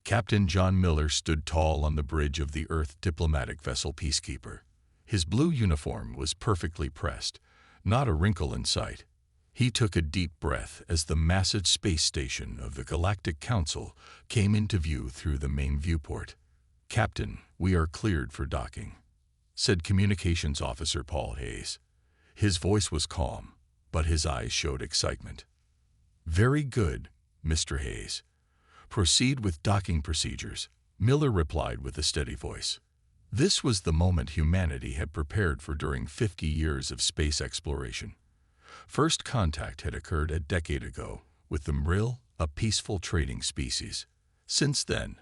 Captain John Miller stood tall on the bridge of the Earth diplomatic vessel Peacekeeper. His blue uniform was perfectly pressed, not a wrinkle in sight. He took a deep breath as the massive space station of the Galactic Council came into view through the main viewport. "Captain, we are cleared for docking," said Communications Officer Paul Hayes. His voice was calm, but his eyes showed excitement. "Very good, Mr. Hayes. Proceed with docking procedures," Miller replied with a steady voice. This was the moment humanity had prepared for during 50 years of space exploration. First contact had occurred a decade ago with the Mrill, a peaceful trading species. Since then,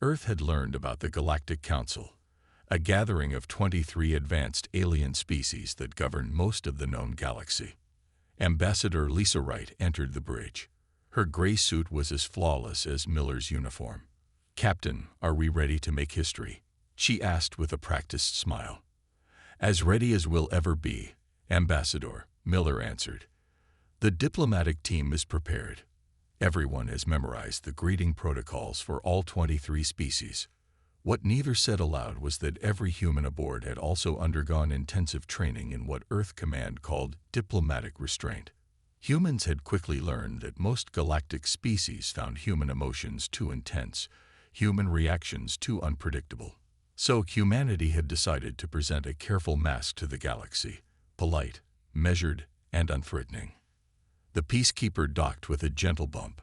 Earth had learned about the Galactic Council, a gathering of 23 advanced alien species that govern most of the known galaxy. Ambassador Lisa Wright entered the bridge. Her gray suit was as flawless as Miller's uniform. "Captain, are we ready to make history?" she asked with a practiced smile. "As ready as we'll ever be, Ambassador," Miller answered. "The diplomatic team is prepared. Everyone has memorized the greeting protocols for all 23 species." What neither said aloud was that every human aboard had also undergone intensive training in what Earth Command called diplomatic restraint. Humans had quickly learned that most galactic species found human emotions too intense, human reactions too unpredictable. So humanity had decided to present a careful mask to the galaxy, polite, measured, and unthreatening. The Peacekeeper docked with a gentle bump.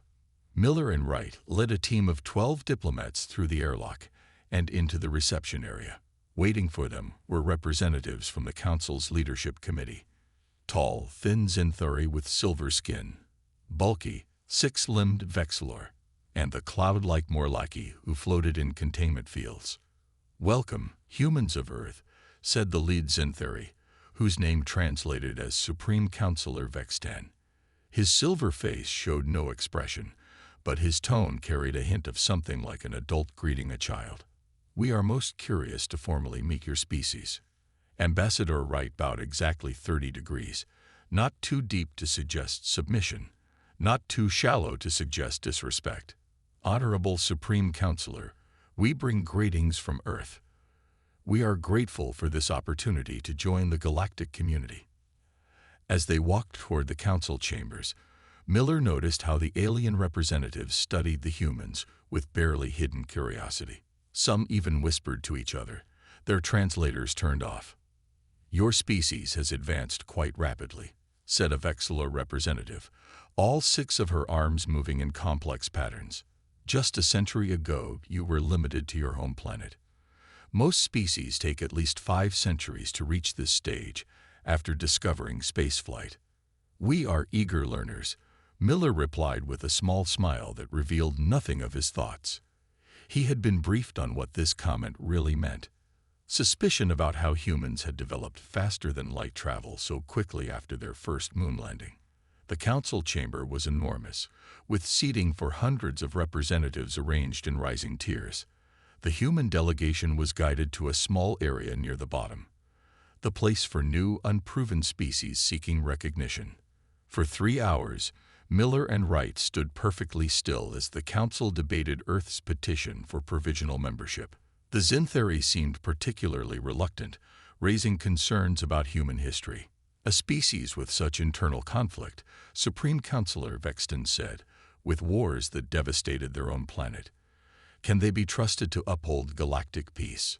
Miller and Wright led a team of 12 diplomats through the airlock and into the reception area. Waiting for them were representatives from the Council's Leadership Committee. Tall, thin Zinthuri with silver skin, bulky, six-limbed Vexilor, and the cloud-like Morlaki who floated in containment fields. "Welcome, humans of Earth," said the lead Zinthuri, whose name translated as Supreme Counselor Vextan. His silver face showed no expression, but his tone carried a hint of something like an adult greeting a child. "We are most curious to formally meet your species." Ambassador Wright bowed exactly 30 degrees, not too deep to suggest submission, not too shallow to suggest disrespect. "Honorable Supreme Counselor, we bring greetings from Earth. We are grateful for this opportunity to join the galactic community." As they walked toward the council chambers, Miller noticed how the alien representatives studied the humans with barely hidden curiosity. Some even whispered to each other, their translators turned off. "Your species has advanced quite rapidly," said a Vexilor representative, all 6 of her arms moving in complex patterns. "Just a century ago, you were limited to your home planet. Most species take at least 5 centuries to reach this stage after discovering spaceflight. We are eager learners," Miller replied with a small smile that revealed nothing of his thoughts. He had been briefed on what this comment really meant. Suspicion about how humans had developed faster than light travel so quickly after their first moon landing. The council chamber was enormous, with seating for hundreds of representatives arranged in rising tiers. The human delegation was guided to a small area near the bottom, the place for new, unproven species seeking recognition. For 3 hours, Miller and Wright stood perfectly still as the council debated Earth's petition for provisional membership. The Zinthuri seemed particularly reluctant, raising concerns about human history. "A species with such internal conflict," Supreme Counselor Vexton said, "with wars that devastated their own planet. Can they be trusted to uphold galactic peace?"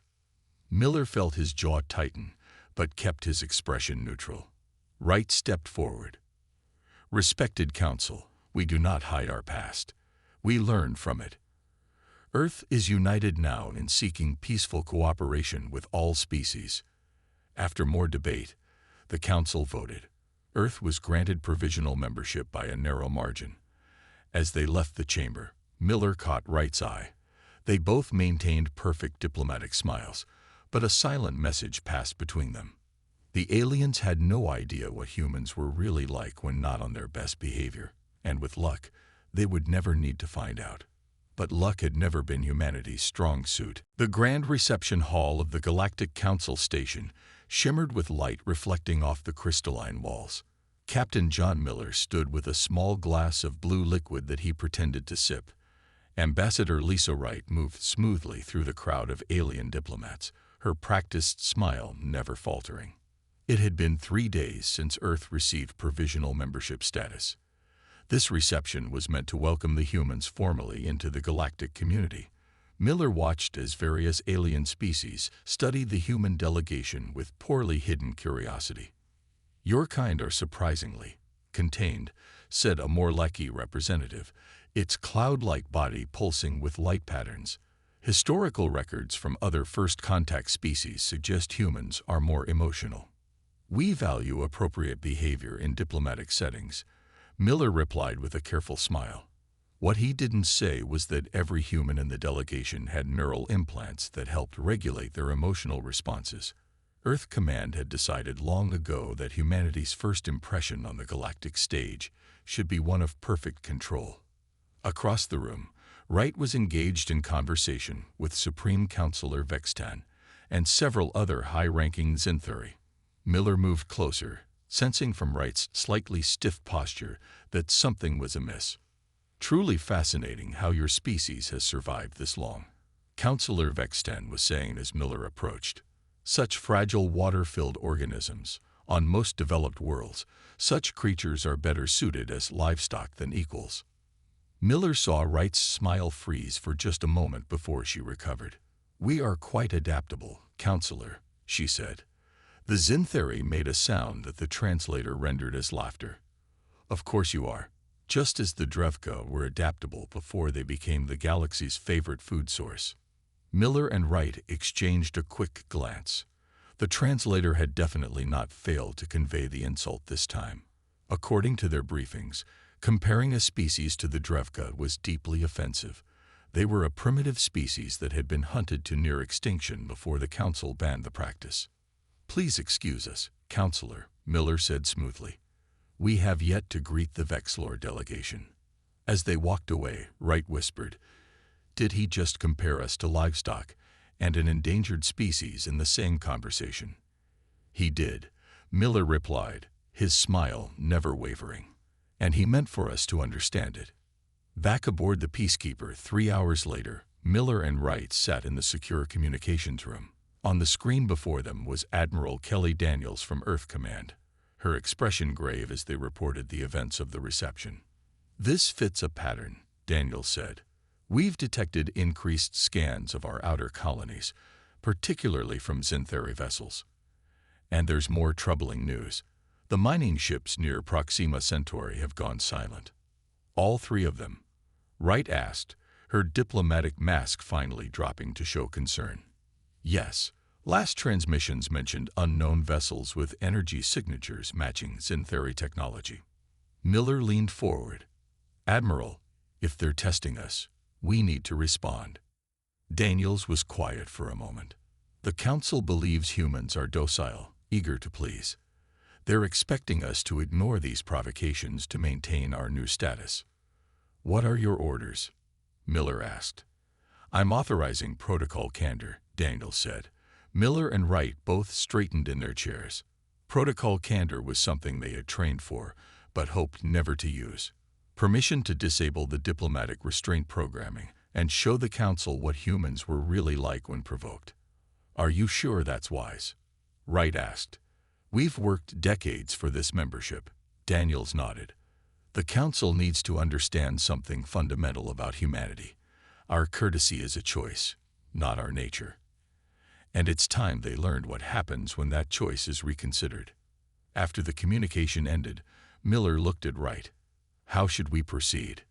Miller felt his jaw tighten, but kept his expression neutral. Wright stepped forward. "Respected Council, we do not hide our past. We learn from it. Earth is united now in seeking peaceful cooperation with all species." After more debate, the Council voted. Earth was granted provisional membership by a narrow margin. As they left the chamber, Miller caught Wright's eye. They both maintained perfect diplomatic smiles, but a silent message passed between them. The aliens had no idea what humans were really like when not on their best behavior, and with luck, they would never need to find out. But luck had never been humanity's strong suit. The grand reception hall of the Galactic Council Station shimmered with light reflecting off the crystalline walls. Captain John Miller stood with a small glass of blue liquid that he pretended to sip. Ambassador Lisa Wright moved smoothly through the crowd of alien diplomats, her practiced smile never faltering. It had been 3 days since Earth received provisional membership status. This reception was meant to welcome the humans formally into the galactic community. Miller watched as various alien species studied the human delegation with poorly hidden curiosity. "Your kind are surprisingly contained," said a Morlecki representative, its cloud-like body pulsing with light patterns. "Historical records from other first-contact species suggest humans are more emotional. We value appropriate behavior in diplomatic settings," Miller replied with a careful smile. What he didn't say was that every human in the delegation had neural implants that helped regulate their emotional responses. Earth Command had decided long ago that humanity's first impression on the galactic stage should be one of perfect control. Across the room, Wright was engaged in conversation with Supreme Counselor Vextan and several other high-ranking Zinthuri. Miller moved closer, sensing from Wright's slightly stiff posture that something was amiss. "Truly fascinating how your species has survived this long," Counselor Vextan was saying as Miller approached. "Such fragile water-filled organisms. On most developed worlds, such creatures are better suited as livestock than equals." Miller saw Wright's smile freeze for just a moment before she recovered. "We are quite adaptable, Counselor," she said. The Zintheri made a sound that the translator rendered as laughter. "Of course you are. Just as the Drevka were adaptable before they became the galaxy's favorite food source." Miller and Wright exchanged a quick glance. The translator had definitely not failed to convey the insult this time. According to their briefings, comparing a species to the Drevka was deeply offensive. They were a primitive species that had been hunted to near extinction before the Council banned the practice. "Please excuse us, Counselor," Miller said smoothly. "We have yet to greet the Vexlor delegation." As they walked away, Wright whispered, "Did he just compare us to livestock and an endangered species in the same conversation?" "He did," Miller replied, his smile never wavering. "And he meant for us to understand it." Back aboard the Peacekeeper 3 hours later, Miller and Wright sat in the secure communications room. On the screen before them was Admiral Kelly Daniels from Earth Command, her expression grave as they reported the events of the reception. "This fits a pattern," Daniels said. "We've detected increased scans of our outer colonies, particularly from Zintheri vessels. And there's more troubling news. The mining ships near Proxima Centauri have gone silent." "All 3 of them?" Wright asked, her diplomatic mask finally dropping to show concern. "Yes. Last transmissions mentioned unknown vessels with energy signatures matching Zintheri technology." Miller leaned forward. "Admiral, if they're testing us, we need to respond." Daniels was quiet for a moment. "The Council believes humans are docile, eager to please. They're expecting us to ignore these provocations to maintain our new status." "What are your orders?" Miller asked. "I'm authorizing protocol candor," Daniels said. Miller and Wright both straightened in their chairs. Protocol candor was something they had trained for, but hoped never to use. Permission to disable the diplomatic restraint programming and show the Council what humans were really like when provoked. "Are you sure that's wise?" Wright asked. "We've worked decades for this membership." Daniels nodded. "The Council needs to understand something fundamental about humanity. Our courtesy is a choice, not our nature. And it's time they learned what happens when that choice is reconsidered." After the communication ended, Miller looked at Wright. "How should we proceed?"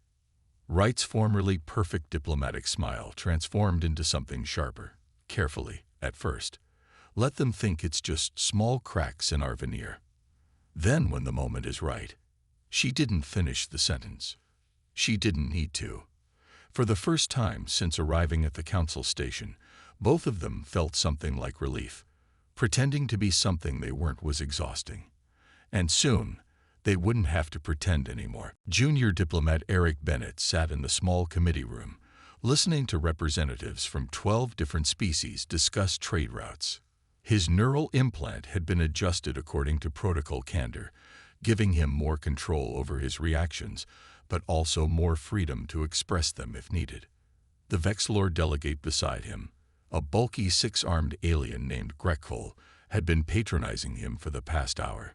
Wright's formerly perfect diplomatic smile transformed into something sharper. "Carefully, at first. Let them think it's just small cracks in our veneer. Then when the moment is right." She didn't finish the sentence. She didn't need to. For the first time since arriving at the Council station, both of them felt something like relief. Pretending to be something they weren't was exhausting. And soon, they wouldn't have to pretend anymore. Junior diplomat Eric Bennett sat in the small committee room, listening to representatives from 12 different species discuss trade routes. His neural implant had been adjusted according to protocol candor, giving him more control over his reactions, but also more freedom to express them if needed. The Vexilor delegate beside him, a bulky six-armed alien named Grekfol, had been patronizing him for the past hour.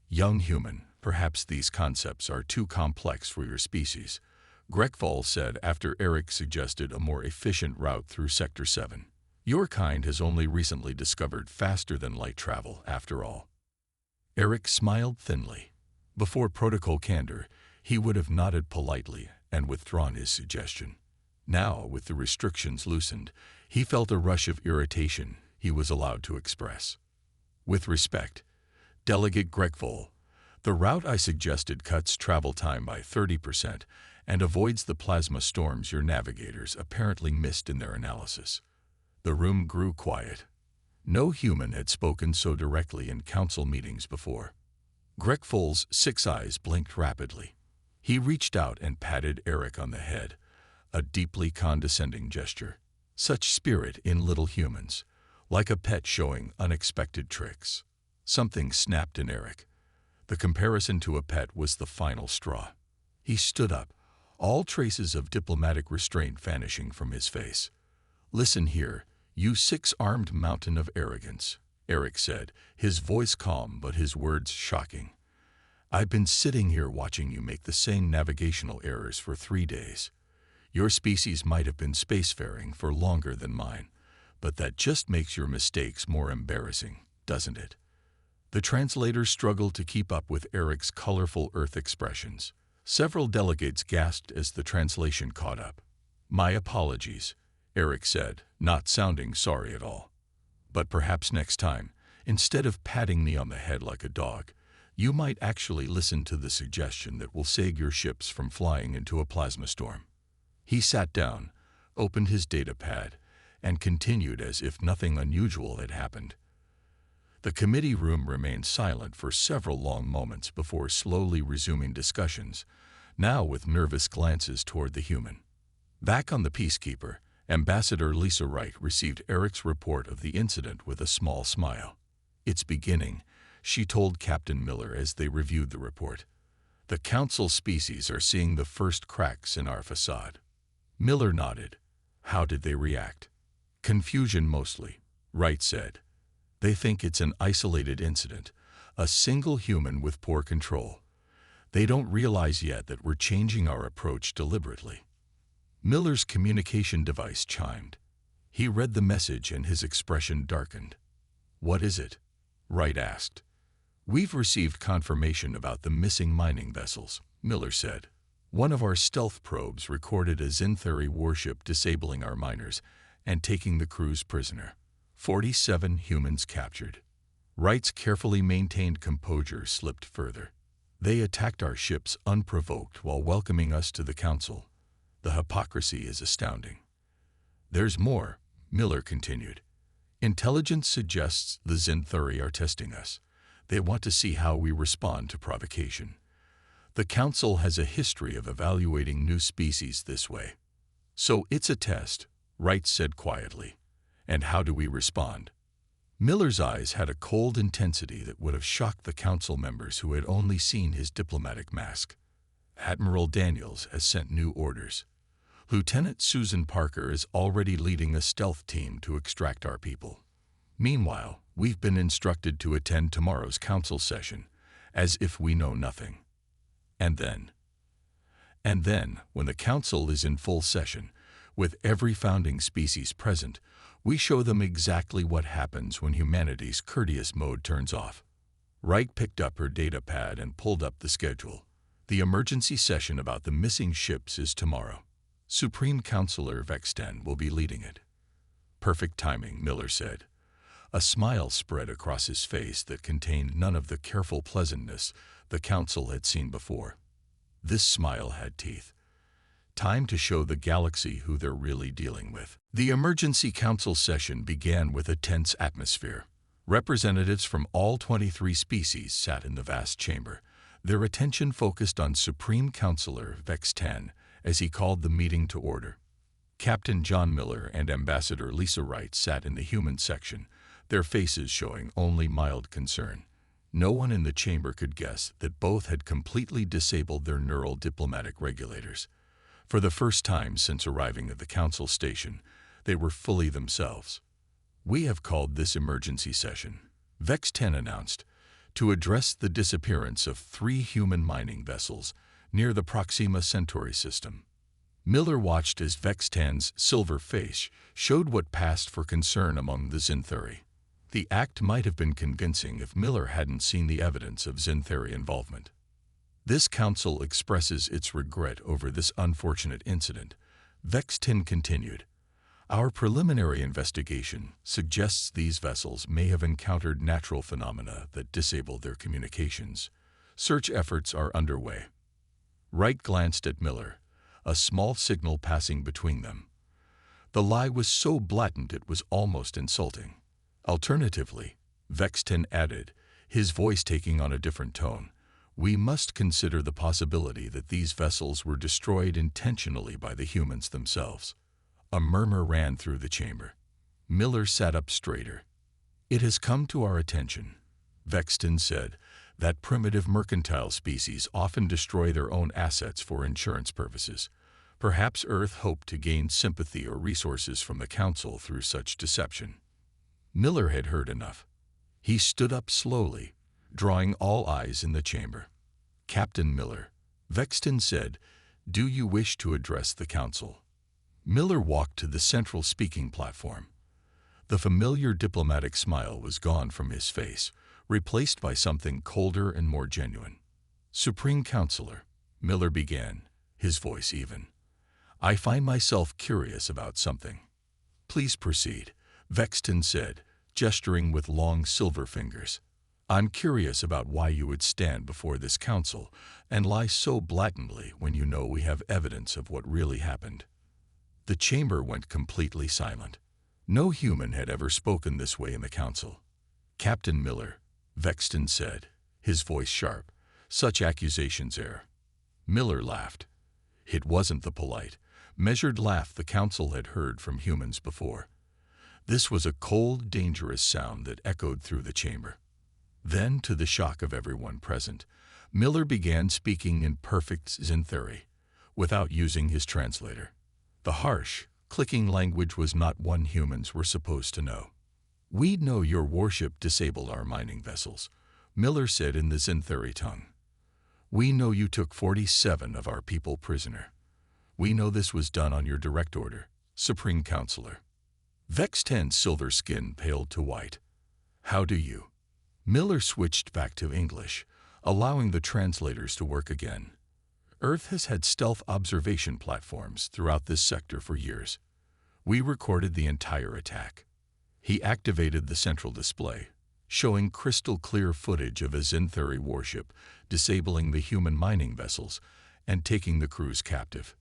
"Young human, perhaps these concepts are too complex for your species," Grekfol said after Eric suggested a more efficient route through Sector 7. "Your kind has only recently discovered faster-than-light travel, after all." Eric smiled thinly. Before protocol candor, he would have nodded politely and withdrawn his suggestion. Now, with the restrictions loosened, he felt a rush of irritation he was allowed to express. "With respect, Delegate Grekfol, the route I suggested cuts travel time by 30% and avoids the plasma storms your navigators apparently missed in their analysis." The room grew quiet. No human had spoken so directly in council meetings before. Grekfol's six eyes blinked rapidly. He reached out and patted Eric on the head, a deeply condescending gesture. Such spirit in little humans, like a pet showing unexpected tricks. Something snapped in Eric. The comparison to a pet was the final straw. He stood up, all traces of diplomatic restraint vanishing from his face. "Listen here, you six-armed mountain of arrogance," Eric said, his voice calm but his words shocking. "I've been sitting here watching you make the same navigational errors for 3 days. Your species might have been spacefaring for longer than mine, but that just makes your mistakes more embarrassing, doesn't it?" The translator struggled to keep up with Eric's colorful Earth expressions. Several delegates gasped as the translation caught up. "My apologies," Eric said, not sounding sorry at all. "But perhaps next time, instead of patting me on the head like a dog, you might actually listen to the suggestion that will save your ships from flying into a plasma storm." He sat down, opened his datapad, and continued as if nothing unusual had happened. The committee room remained silent for several long moments before slowly resuming discussions, now with nervous glances toward the human. Back on the Peacekeeper, Ambassador Lisa Wright received Eric's report of the incident with a small smile. "It's beginning," she told Captain Miller as they reviewed the report. "The Council species are seeing the first cracks in our facade." Miller nodded. "How did they react?" "Confusion mostly," Wright said. "They think it's an isolated incident, a single human with poor control. They don't realize yet that we're changing our approach deliberately." Miller's communication device chimed. He read the message and his expression darkened. "What is it?" Wright asked. "We've received confirmation about the missing mining vessels," Miller said. "One of our stealth probes recorded a Zinthari warship disabling our miners and taking the crews prisoner. 47 humans captured." Wright's carefully maintained composure slipped further. "They attacked our ships unprovoked while welcoming us to the Council. The hypocrisy is astounding." "There's more," Miller continued. "Intelligence suggests the Zinthari are testing us. They want to see how we respond to provocation. The Council has a history of evaluating new species this way. So it's a test," Wright said quietly. "And how do we respond?" Miller's eyes had a cold intensity that would have shocked the Council members who had only seen his diplomatic mask. "Admiral Daniels has sent new orders. Lieutenant Susan Parker is already leading a stealth team to extract our people. Meanwhile, we've been instructed to attend tomorrow's Council session, as if we know nothing. And then, when the Council is in full session, with every founding species present, we show them exactly what happens when humanity's courteous mode turns off." Wright picked up her datapad and pulled up the schedule. "The emergency session about the missing ships is tomorrow. Supreme Counselor Vexten will be leading it." "Perfect timing," Miller said. A smile spread across his face that contained none of the careful pleasantness the Council had seen before. This smile had teeth. Time to show the galaxy who they're really dealing with. The emergency council session began with a tense atmosphere. Representatives from all 23 species sat in the vast chamber, their attention focused on Supreme Counselor Vexten as he called the meeting to order. Captain John Miller and Ambassador Lisa Wright sat in the human section, their faces showing only mild concern. No one in the chamber could guess that both had completely disabled their neural diplomatic regulators. For the first time since arriving at the council station, they were fully themselves. "We have called this emergency session," Vex 10 announced, "to address the disappearance of 3 human mining vessels near the Proxima Centauri system." Miller watched as Vex 10's silver face showed what passed for concern among the Zintheri. The act might have been convincing if Miller hadn't seen the evidence of Zintheri involvement. "This council expresses its regret over this unfortunate incident," Vex 10 continued. "Our preliminary investigation suggests these vessels may have encountered natural phenomena that disabled their communications. Search efforts are underway." Wright glanced at Miller, a small signal passing between them. The lie was so blatant it was almost insulting. "Alternatively," Vex 10 added, his voice taking on a different tone, "we must consider the possibility that these vessels were destroyed intentionally by the humans themselves." A murmur ran through the chamber. Miller sat up straighter. "It has come to our attention," Vex 10 said, "that primitive mercantile species often destroy their own assets for insurance purposes. Perhaps Earth hoped to gain sympathy or resources from the Council through such deception." Miller had heard enough. He stood up slowly, drawing all eyes in the chamber. "Captain Miller," Vex 10 said, "do you wish to address the Council?" Miller walked to the central speaking platform. The familiar diplomatic smile was gone from his face, replaced by something colder and more genuine. "Supreme Counselor," Miller began, his voice even, "I find myself curious about something." "Please proceed," Vex 10 said, gesturing with long silver fingers. "I'm curious about why you would stand before this council and lie so blatantly when you know we have evidence of what really happened." The chamber went completely silent. No human had ever spoken this way in the council. "Captain Miller," Vex 10 said, his voice sharp, "such accusations err." Miller laughed. It wasn't the polite, measured laugh the council had heard from humans before. This was a cold, dangerous sound that echoed through the chamber. Then, to the shock of everyone present, Miller began speaking in perfect Zintheri, without using his translator. The harsh, clicking language was not one humans were supposed to know. "We know your warship disabled our mining vessels," Miller said in the Zintheri tongue. "We know you took 47 of our people prisoner. We know this was done on your direct order, Supreme Counselor." Vex 10's silver skin paled to white. "How do you?" Miller switched back to English, allowing the translators to work again. "Earth has had stealth observation platforms throughout this sector for years. We recorded the entire attack." He activated the central display, showing crystal-clear footage of a Zintheri warship disabling the human mining vessels and taking the crews captive.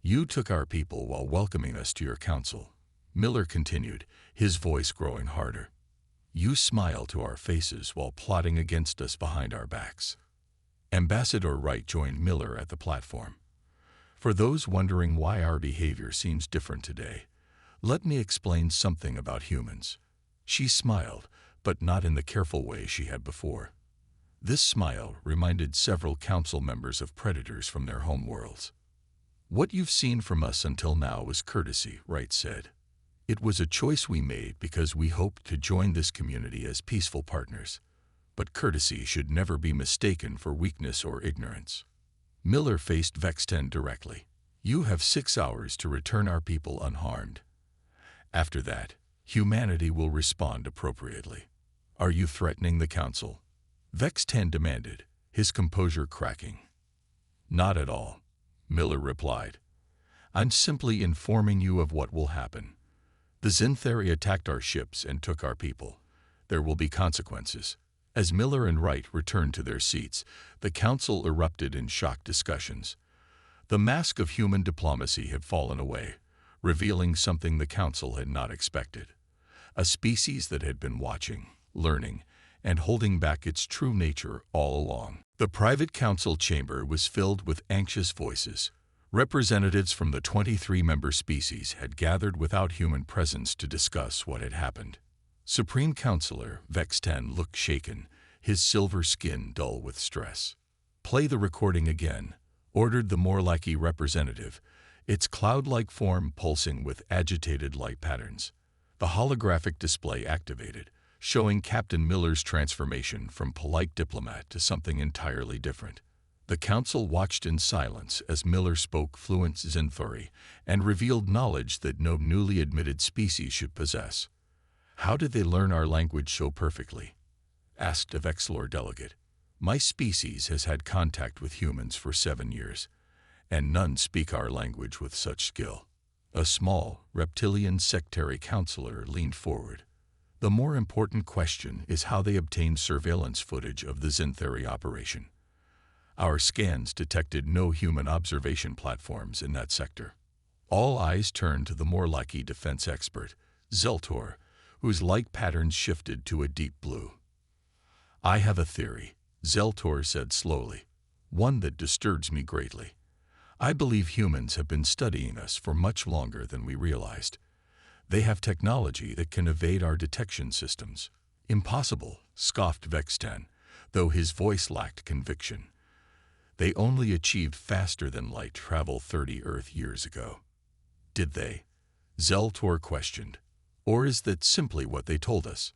"You took our people while welcoming us to your council," Miller continued, his voice growing harder. "You smiled to our faces while plotting against us behind our backs." Ambassador Wright joined Miller at the platform. "For those wondering why our behavior seems different today, let me explain something about humans." She smiled, but not in the careful way she had before. This smile reminded several council members of predators from their homeworlds. "What you've seen from us until now was courtesy," Wright said. "It was a choice we made because we hoped to join this community as peaceful partners. But courtesy should never be mistaken for weakness or ignorance." Miller faced Vex 10 directly. "You have 6 hours to return our people unharmed. After that, humanity will respond appropriately. Are you threatening the Council?" Vex 10 demanded, his composure cracking. "Not at all," Miller replied. "I'm simply informing you of what will happen. The Zintheri attacked our ships and took our people. There will be consequences." As Miller and Wright returned to their seats, the Council erupted in shocked discussions. The mask of human diplomacy had fallen away, revealing something the Council had not expected. A species that had been watching, learning, and holding back its true nature all along. The private council chamber was filled with anxious voices. Representatives from the 23-member species had gathered without human presence to discuss what had happened. Supreme Counselor Vex 10 looked shaken, his silver skin dull with stress. "Play the recording again," ordered the Morlaki representative, its cloud-like form pulsing with agitated light patterns. The holographic display activated, showing Captain Miller's transformation from polite diplomat to something entirely different. The council watched in silence as Miller spoke fluent Zinthori and revealed knowledge that no newly admitted species should possess. "How did they learn our language so perfectly?" asked a Vexilor delegate. "My species has had contact with humans for 7 years, and none speak our language with such skill." A small, reptilian sectary counselor leaned forward. "The more important question is how they obtained surveillance footage of the Zinthari operation. Our scans detected no human observation platforms in that sector." All eyes turned to the Morlocki defense expert, Zeltor, whose light patterns shifted to a deep blue. "I have a theory," Zeltor said slowly, "one that disturbs me greatly. I believe humans have been studying us for much longer than we realized. They have technology that can evade our detection systems." "Impossible," scoffed Vexten, though his voice lacked conviction. "They only achieved faster than light travel 30 Earth years ago." "Did they?" Zeltor questioned. "Or is that simply what they told us?"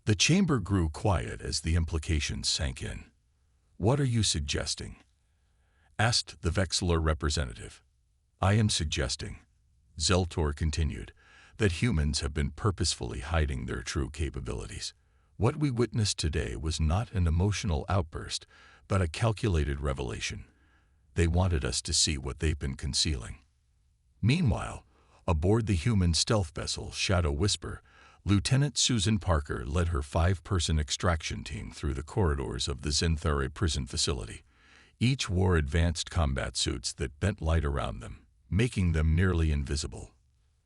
The chamber grew quiet as the implications sank in. "What are you suggesting?" asked the Vexilor representative. "I am suggesting," Zeltor continued, "that humans have been purposefully hiding their true capabilities. What we witnessed today was not an emotional outburst, but a calculated revelation. They wanted us to see what they've been concealing." Meanwhile, aboard the human stealth vessel Shadow Whisper, Lieutenant Susan Parker led her 5-person extraction team through the corridors of the Zinthari prison facility. Each wore advanced combat suits that bent light around them, making them nearly invisible.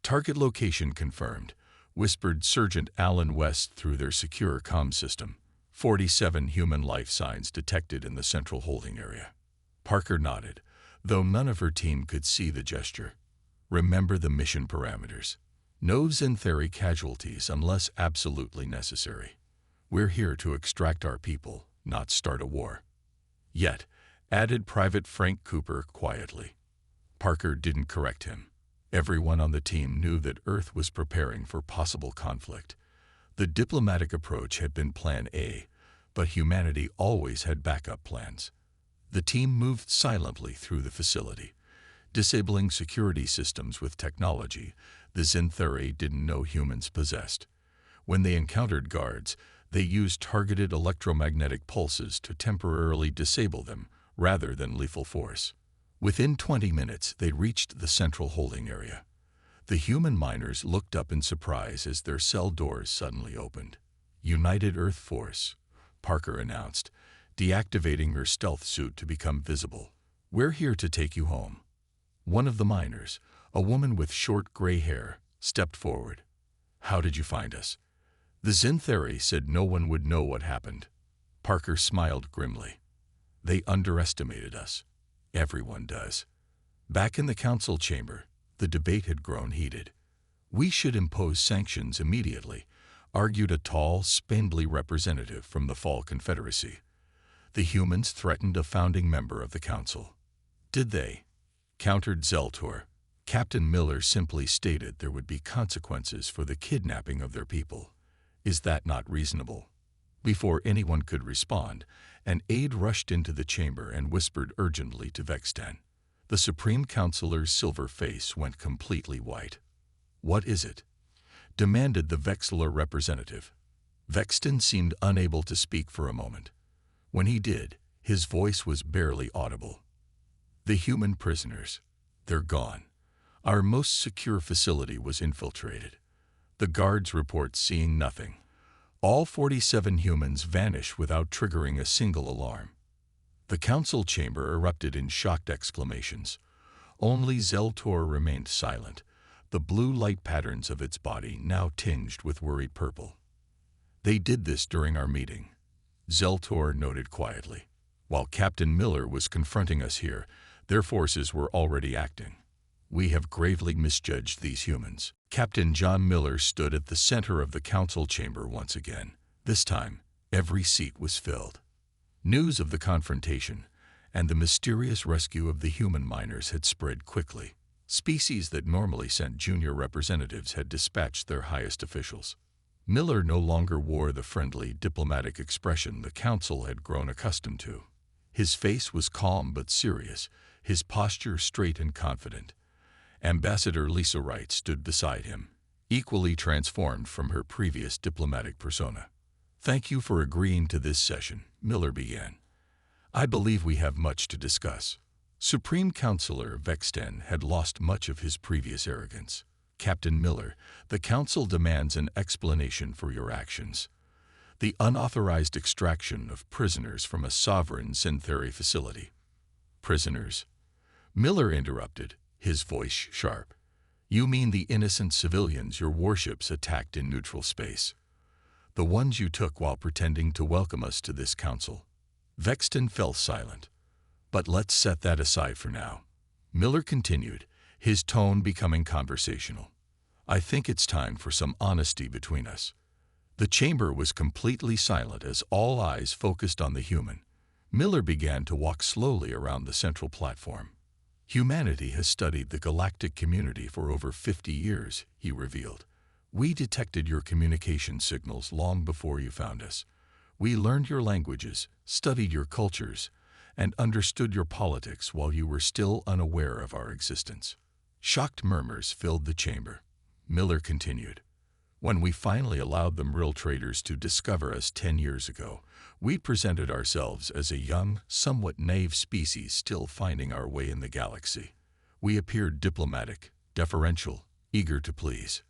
"Target location confirmed," whispered Sergeant Alan West through their secure comm system. 47 human life signs detected in the central holding area. Parker nodded, though none of her team could see the gesture. "Remember the mission parameters. No Zinthari casualties unless absolutely necessary. We're here to extract our people, not start a war." "Yet," added Private Frank Cooper quietly. Parker didn't correct him. Everyone on the team knew that Earth was preparing for possible conflict. The diplomatic approach had been Plan A, but humanity always had backup plans. The team moved silently through the facility, disabling security systems with technology the Zinthari didn't know humans possessed. When they encountered guards, they used targeted electromagnetic pulses to temporarily disable them, rather than lethal force. Within 20 minutes, they reached the central holding area. The human miners looked up in surprise as their cell doors suddenly opened. "United Earth Force," Parker announced, deactivating her stealth suit to become visible. "We're here to take you home." One of the miners, a woman with short gray hair, stepped forward. "How did you find us?" "The Zinthari said no one would know what happened." Parker smiled grimly. "They underestimated us. Everyone does." Back in the council chamber, the debate had grown heated. "We should impose sanctions immediately," argued a tall, spindly representative from the Fall Confederacy. "The humans threatened a founding member of the council." "Did they?" countered Zeltor. "Captain Miller simply stated there would be consequences for the kidnapping of their people. Is that not reasonable?" Before anyone could respond, an aide rushed into the chamber and whispered urgently to Vexten. The Supreme Counselor's silver face went completely white. "What is it?" demanded the Vexilor representative. Vexten seemed unable to speak for a moment. When he did, his voice was barely audible. "The human prisoners. They're gone. Our most secure facility was infiltrated. The guards report seeing nothing. All 47 humans vanish without triggering a single alarm." The council chamber erupted in shocked exclamations. Only Zeltor remained silent, the blue light patterns of its body now tinged with worried purple. "They did this during our meeting," Zeltor noted quietly. "While Captain Miller was confronting us here, their forces were already acting. We have gravely misjudged these humans." Captain John Miller stood at the center of the council chamber once again. This time, every seat was filled. News of the confrontation and the mysterious rescue of the human miners had spread quickly. Species that normally sent junior representatives had dispatched their highest officials. Miller no longer wore the friendly, diplomatic expression the council had grown accustomed to. His face was calm but serious, his posture straight and confident. Ambassador Lisa Wright stood beside him, equally transformed from her previous diplomatic persona. "Thank you for agreeing to this session," Miller began. "I believe we have much to discuss." Supreme Counselor Vexten had lost much of his previous arrogance. "Captain Miller, the Council demands an explanation for your actions. The unauthorized extraction of prisoners from a sovereign synthery facility." "Prisoners?" Miller interrupted, his voice sharp. "You mean the innocent civilians your warships attacked in neutral space? The ones you took while pretending to welcome us to this council?" Vexten fell silent. "But let's set that aside for now." Miller continued, his tone becoming conversational. "I think it's time for some honesty between us." The chamber was completely silent as all eyes focused on the human. Miller began to walk slowly around the central platform. "Humanity has studied the galactic community for over 50 years, he revealed. "We detected your communication signals long before you found us. We learned your languages, studied your cultures, and understood your politics while you were still unaware of our existence." Shocked murmurs filled the chamber. Miller continued, "When we finally allowed the Mrill traders to discover us 10 years ago, we presented ourselves as a young, somewhat naive species still finding our way in the galaxy. We appeared diplomatic, deferential, eager to please."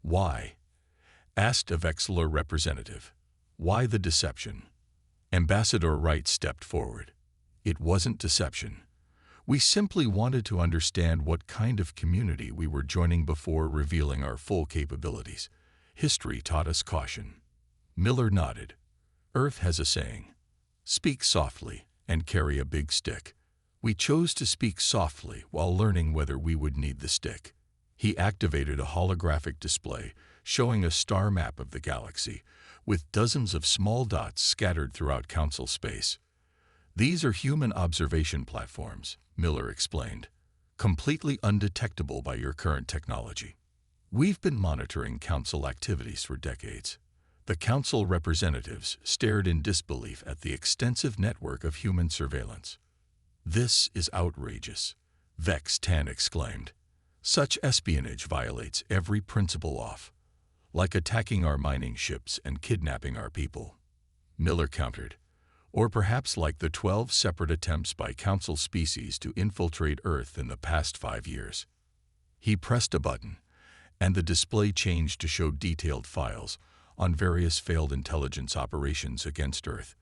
"Why?" asked a Vexillor representative. "Why the deception?" Ambassador Wright stepped forward. "It wasn't deception. We simply wanted to understand what kind of community we were joining before revealing our full capabilities. History taught us caution." Miller nodded. "Earth has a saying, 'Speak softly and carry a big stick.' We chose to speak softly while learning whether we would need the stick." He activated a holographic display showing a star map of the galaxy, with dozens of small dots scattered throughout council space. "These are human observation platforms," Miller explained, "completely undetectable by your current technology. We've been monitoring council activities for decades." The council representatives stared in disbelief at the extensive network of human surveillance. "This is outrageous," Vexten exclaimed. "Such espionage violates every principle off, like attacking our mining ships and kidnapping our people." Miller countered. "Or perhaps like the 12 separate attempts by council species to infiltrate Earth in the past 5 years. He pressed a button, and the display changed to show detailed files on various failed intelligence operations against Earth.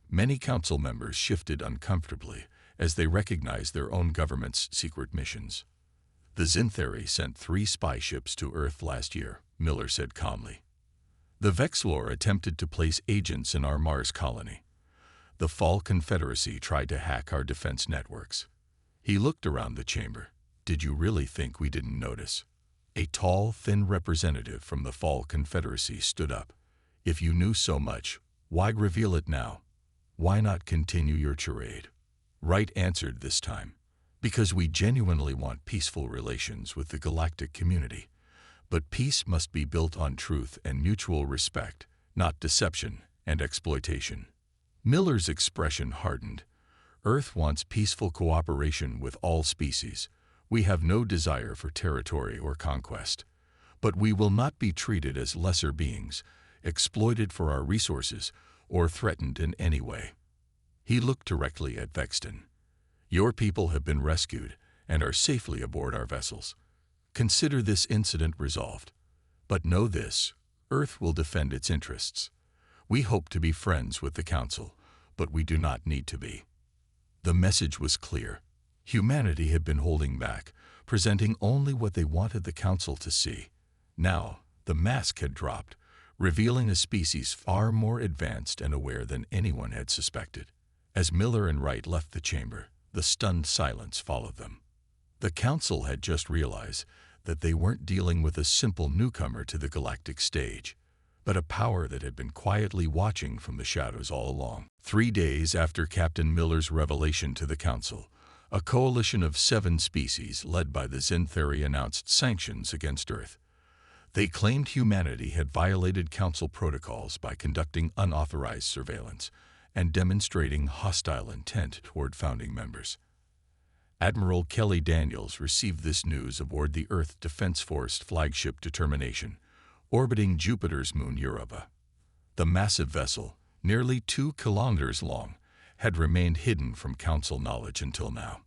Many council members shifted uncomfortably as they recognized their own government's secret missions. "The Zintheri sent 3 spy ships to Earth last year," Miller said calmly. "The Vexillor attempted to place agents in our Mars colony. The Fall Confederacy tried to hack our defense networks." He looked around the chamber. "Did you really think we didn't notice?" A tall, thin representative from the Fall Confederacy stood up. "If you knew so much, why reveal it now? Why not continue your charade?" Wright answered this time. "Because we genuinely want peaceful relations with the galactic community. But peace must be built on truth and mutual respect, not deception and exploitation." Miller's expression hardened. "Earth wants peaceful cooperation with all species. We have no desire for territory or conquest. But we will not be treated as lesser beings, exploited for our resources, or threatened in any way." He looked directly at Vexten. "Your people have been rescued and are safely aboard our vessels. Consider this incident resolved. But know this, Earth will defend its interests. We hope to be friends with the Council, but we do not need to be." The message was clear. Humanity had been holding back, presenting only what they wanted the Council to see. Now, the mask had dropped, revealing a species far more advanced and aware than anyone had suspected. As Miller and Wright left the chamber, the stunned silence followed them. The Council had just realized that they weren't dealing with a simple newcomer to the galactic stage, but a power that had been quietly watching from the shadows all along. 3 days after Captain Miller's revelation to the Council, A coalition of 7 species led by the Xanthari announced sanctions against Earth. They claimed humanity had violated Council protocols by conducting unauthorized surveillance and demonstrating hostile intent toward founding members. Admiral Kelly Daniels received this news aboard the Earth Defense Force flagship Determination, orbiting Jupiter's moon Europa. The massive vessel, nearly 2 kilometers long, had remained hidden from Council knowledge until now.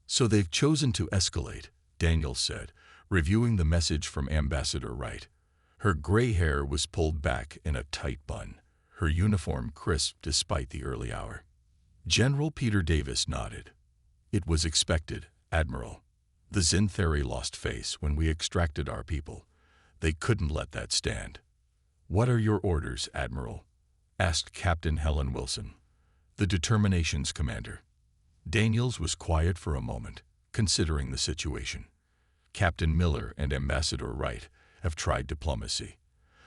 "So they've chosen to escalate," Daniels said, reviewing the message from Ambassador Wright. Her gray hair was pulled back in a tight bun, her uniform crisp despite the early hour. General Peter Davis nodded. "It was expected, Admiral. The Xanthari lost face when we extracted our people. They couldn't let that stand." "What are your orders, Admiral?" asked Captain Helen Wilson, the Determination's commander. Daniels was quiet for a moment, considering the situation. Captain Miller and Ambassador Wright have tried diplomacy.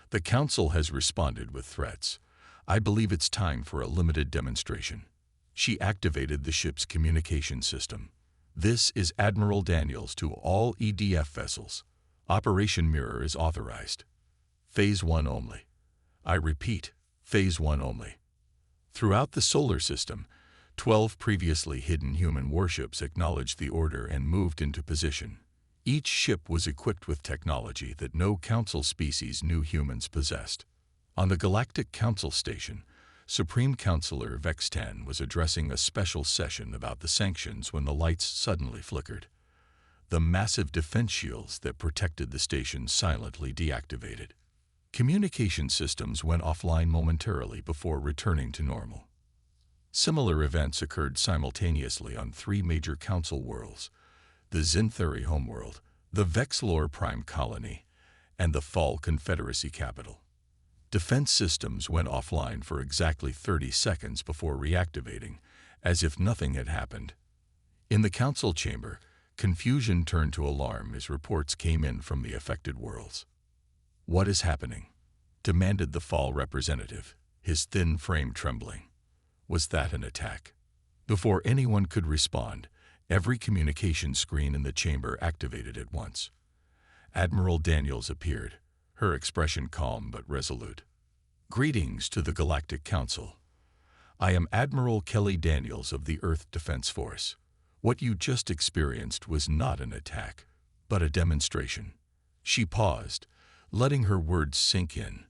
The Council has responded with threats. I believe it's time for a limited demonstration. She activated the ship's communication system. "This is Admiral Daniels to all EDF vessels. Operation Mirror is authorized. Phase 1 only. I repeat, Phase 1 only." Throughout the solar system, 12 previously hidden human warships acknowledged the order and moved into position. Each ship was equipped with technology that no Council species knew humans possessed. On the Galactic Council station, Supreme Counselor Vextan was addressing a special session about the sanctions when the lights suddenly flickered. The massive defense shields that protected the station silently deactivated. Communication systems went offline momentarily before returning to normal. Similar events occurred simultaneously on 3 major Council worlds: the Xanthari homeworld, the Vexlor Prime Colony, and the Fall Confederacy capital. Defense systems went offline for exactly 30 seconds before reactivating, as if nothing had happened. In the Council chamber, confusion turned to alarm as reports came in from the affected worlds. "What is happening?" demanded the Fall representative, his thin frame trembling. Was that an attack? Before anyone could respond, every communication screen in the chamber activated at once. Admiral Daniels appeared, her expression calm but resolute. "Greetings to the Galactic Council. I am Admiral Kelly Daniels of the Earth Defense Force. What you just experienced was not an attack, but a demonstration." She paused, letting her words sink in.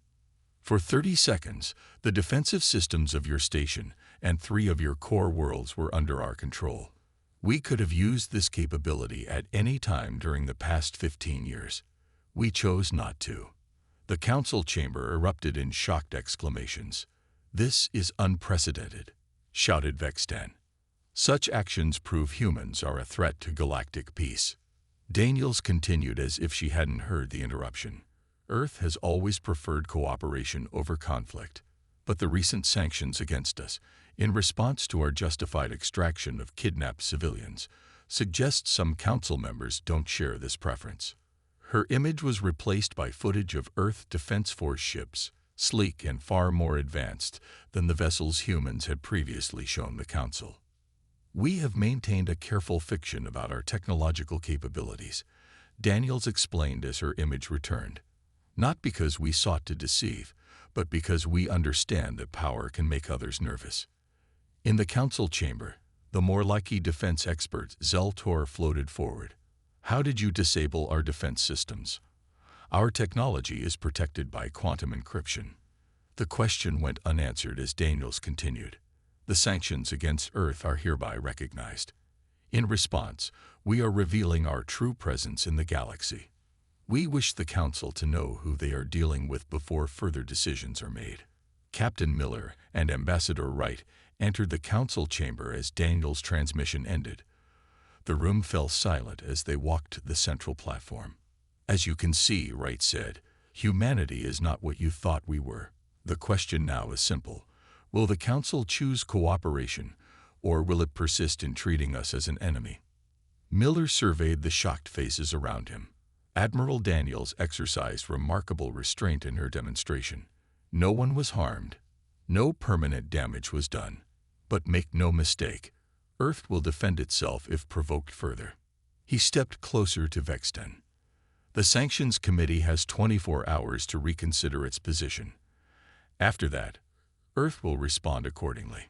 "For 30 seconds, the defensive systems of your station and 3 of your core worlds were under our control. We could have used this capability at any time during the past 15 years. We chose not to." The Council chamber erupted in shocked exclamations. "This is unprecedented," shouted Vextan. "Such actions prove humans are a threat to galactic peace." Daniels continued as if she hadn't heard the interruption. "Earth has always preferred cooperation over conflict, but the recent sanctions against us, in response to our justified extraction of kidnapped civilians, suggest some Council members don't share this preference." Her image was replaced by footage of Earth Defense Force ships, sleek and far more advanced than the vessels humans had previously shown the Council. "We have maintained a careful fiction about our technological capabilities," Daniels explained as her image returned. "Not because we sought to deceive, but because we understand that power can make others nervous." In the Council chamber, the Morlaki defense expert Zeltor floated forward. "How did you disable our defense systems?" "Our technology is protected by quantum encryption." The question went unanswered as Daniels continued. "The sanctions against Earth are hereby recognized. In response, we are revealing our true presence in the galaxy. We wish the Council to know who they are dealing with before further decisions are made." Captain Miller and Ambassador Wright entered the Council chamber as Daniels' transmission ended. The room fell silent as they walked to the central platform. "As you can see," Wright said, "humanity is not what you thought we were. The question now is simple. Will the Council choose cooperation, or will it persist in treating us as an enemy?" Miller surveyed the shocked faces around him. Admiral Daniels exercised remarkable restraint in her demonstration. No one was harmed. No permanent damage was done. But make no mistake, Earth will defend itself if provoked further. He stepped closer to Vexten. The Sanctions Committee has 24 hours to reconsider its position. After that, Earth will respond accordingly.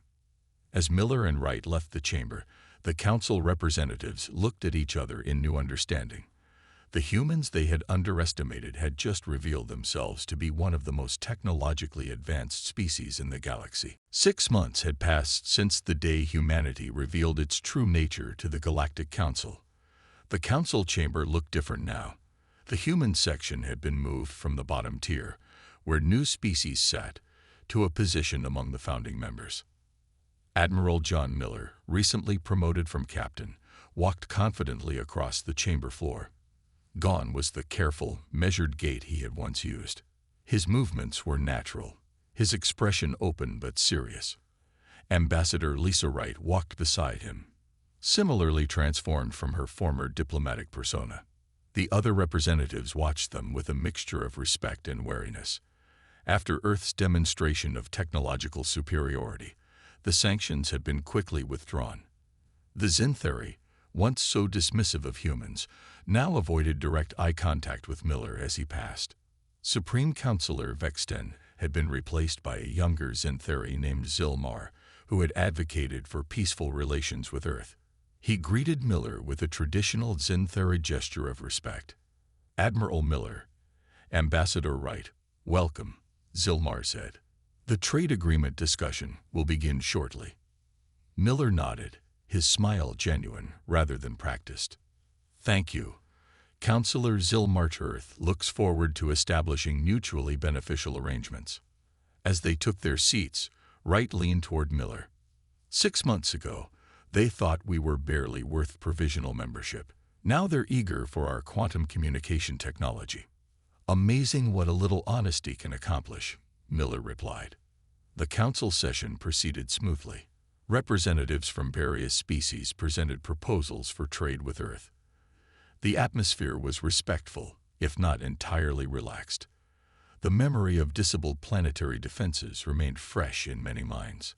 As Miller and Wright left the chamber, the Council representatives looked at each other in new understanding. The humans they had underestimated had just revealed themselves to be one of the most technologically advanced species in the galaxy. 6 months had passed since the day humanity revealed its true nature to the Galactic Council. The Council chamber looked different now. The human section had been moved from the bottom tier, where new species sat, to a position among the founding members. Admiral John Miller, recently promoted from captain, walked confidently across the chamber floor. Gone was the careful, measured gait he had once used. His movements were natural, his expression open but serious. Ambassador Lisa Wright walked beside him, similarly transformed from her former diplomatic persona. The other representatives watched them with a mixture of respect and wariness. After Earth's demonstration of technological superiority, the sanctions had been quickly withdrawn. The Zintheri, once so dismissive of humans, now avoided direct eye contact with Miller as he passed. Supreme Counselor Vexten had been replaced by a younger Zintheri named Zilmar, who had advocated for peaceful relations with Earth. He greeted Miller with a traditional Zintheri gesture of respect. "Admiral Miller." "Ambassador Wright, welcome," Zilmar said. "The trade agreement discussion will begin shortly." Miller nodded, his smile genuine rather than practiced. "Thank you. Counselor Zilmar Earth looks forward to establishing mutually beneficial arrangements." As they took their seats, Wright leaned toward Miller. 6 months ago, they thought we were barely worth provisional membership. Now they're eager for our quantum communication technology." "Amazing what a little honesty can accomplish," Miller replied. The council session proceeded smoothly. Representatives from various species presented proposals for trade with Earth. The atmosphere was respectful, if not entirely relaxed. The memory of disabled planetary defenses remained fresh in many minds.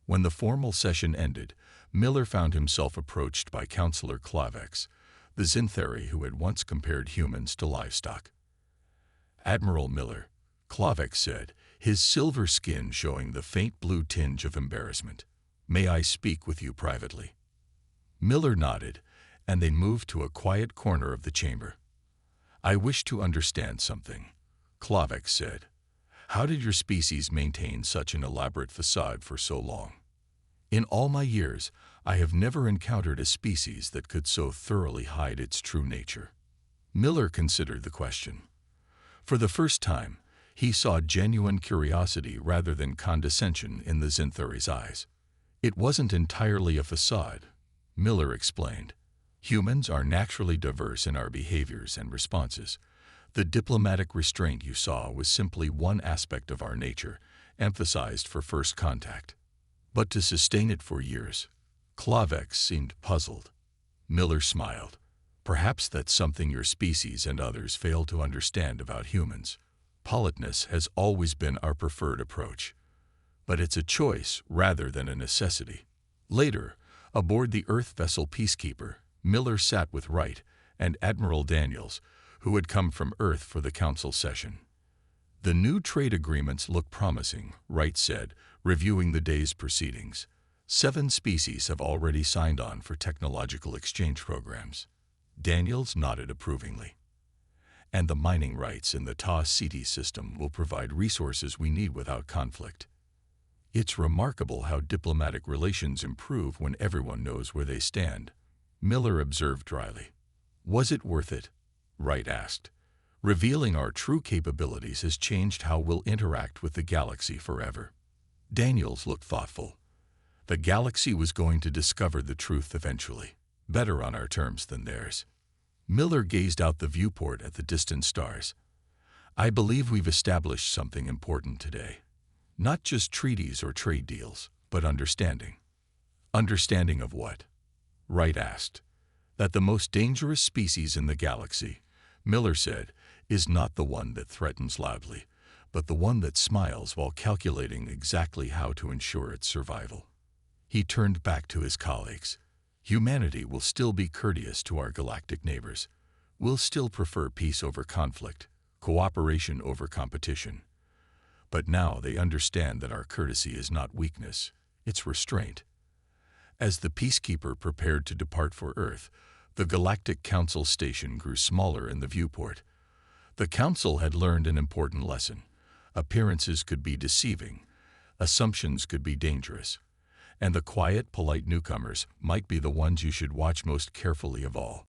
When the formal session ended, Miller found himself approached by Counselor Clavex, the Zintheri who had once compared humans to livestock. "Admiral Miller," Clavex said, his silver skin showing the faint blue tinge of embarrassment, "may I speak with you privately?" Miller nodded, and they moved to a quiet corner of the chamber. "I wish to understand something," Clavex said. "How did your species maintain such an elaborate facade for so long? In all my years, I have never encountered a species that could so thoroughly hide its true nature." Miller considered the question. For the first time, he saw genuine curiosity rather than condescension in the Zintheri's eyes. "It wasn't entirely a facade," Miller explained. "Humans are naturally diverse in our behaviors and responses. The diplomatic restraint you saw was simply one aspect of our nature, emphasized for first contact. But to sustain it for years," Clavex seemed puzzled. Miller smiled. "Perhaps that's something your species and others fail to understand about humans. Politeness has always been our preferred approach. But it's a choice rather than a necessity." Later, aboard the Earth vessel Peacekeeper, Miller sat with Wright and Admiral Daniels, who had come from Earth for the council session. "The new trade agreements look promising," Wright said, reviewing the day's proceedings. 7 species have already signed on for technological exchange programs. Daniels nodded approvingly. "And the mining rights in the Ta-Ceti system will provide resources we need without conflict. It's remarkable how diplomatic relations improve when everyone knows where they stand," Miller observed dryly. "Was it worth it?" Wright asked. "Revealing our true capabilities has changed how we'll interact with the galaxy forever." Daniels looked thoughtful. The galaxy was going to discover the truth eventually, better on our terms than theirs. Miller gazed out the viewport at the distant stars. "I believe we've established something important today. Not just treaties or trade deals, but understanding." "Understanding of what?" Wright asked. "That the most dangerous species in the galaxy," Miller said, "is not the one that threatens loudly, but the one that smiles while calculating exactly how to ensure its survival." He turned back to his colleagues. Humanity will still be courteous to our galactic neighbors. We'll still prefer peace over conflict, cooperation over competition. But now they understand that our courtesy is not weakness, it's restraint. As the Peacekeeper prepared to depart for Earth, the Galactic Council station grew smaller in the viewport. The Council had learned an important lesson. Appearances could be deceiving, assumptions could be dangerous, and the quiet, polite newcomers might be the ones you should watch most carefully of all.